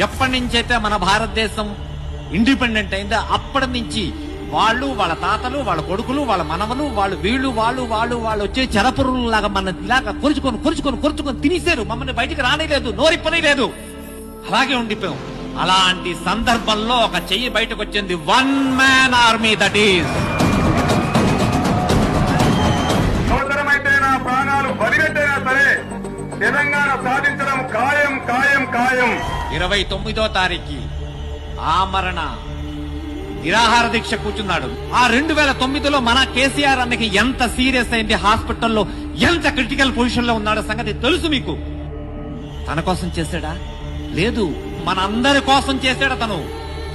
ఎప్పటి నుంచి అయితే మన భారతదేశం ఇండిపెండెంట్ అయిందో అప్పటి నుంచి వాళ్ళు, వాళ్ళ తాతలు, వాళ్ళ కొడుకులు, వాళ్ళ మనవలు, వాళ్ళు వచ్చే చెరపురులాగా మన ఇలాగా కొరుచుకొని తినేశారు. మమ్మల్ని బయటికి రానేలేదు, నోరిప్పనేలేదు, అలాగే ఉండిపోయాం. అలాంటి సందర్భంలో ఒక చెయ్యి బయటకు వచ్చింది, one man army, that is అవసరమైతే నా ప్రాణాలు బలిగట్టైనా సరే తెలంగాణ సాధించడం ఖాయం ఖాయం ఖాయం. 29వ తారీఖు ఆమరణ నిరాహార దీక్ష కూర్చున్నాడు. ఆ 2009లో మన కేసీఆర్ అన్నకి ఎంత సీరియస్ అయింది, హాస్పిటల్లో ఎంత క్రిటికల్ పొజిషన్ లో ఉన్నాడో సంగతి తెలుసు మీకు. తన కోసం చేశాడా? లేదు, మన అందరి కోసం చేశాడు.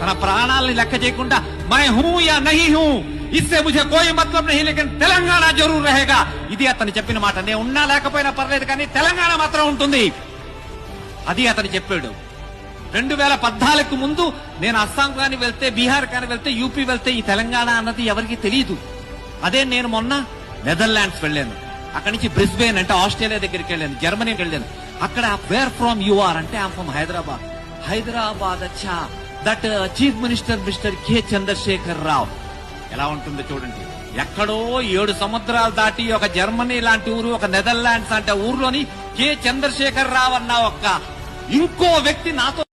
తన ప్రాణాలని లెక్క చేయకుండా my who yeah Nahi who, ఇస్సే ముझे కోయి మతలబ్ నహీ లేకిన్ తెలంగాణ జరూర్ రహేగా. ఇది అతను చెప్పిన మాట. నేను ఉన్నా లేకపోయినా పర్లేదు కానీ తెలంగాణ మాత్రం ఉంటుంది, అది అతను చెప్పాడు. 2014కు ముందు నేను అస్సాం కానీ వెళ్తే, బీహార్ కానీ వెళ్తే, యూపీ వెళ్తే ఈ తెలంగాణ అన్నది ఎవరికి తెలియదు. అదే నేను మొన్న నెదర్లాండ్స్ వెళ్ళాను, అక్కడి నుంచి బ్రిస్బేన్ అంటే ఆస్ట్రేలియా దగ్గరికి వెళ్ళాను, జర్మనీకి వెళ్ళాను. అక్కడ వేర్ ఫ్రమ్ యు ఆర్ అంటే ఐఎమ్ ఫ్రమ్ హైదరాబాద్. అచ్చా, that chief minister mister K Chandrashekar Rao. ఎలా ఉంటుందో చూడండి. ఎక్కడో 7 సముద్రాలు దాటి ఒక జర్మనీ లాంటి ఊరు, ఒక నెదర్లాండ్స్ అంటే ఊర్లోని కె చంద్రశేఖర్ రావు అన్న ఇంకో వ్యక్తి నాతో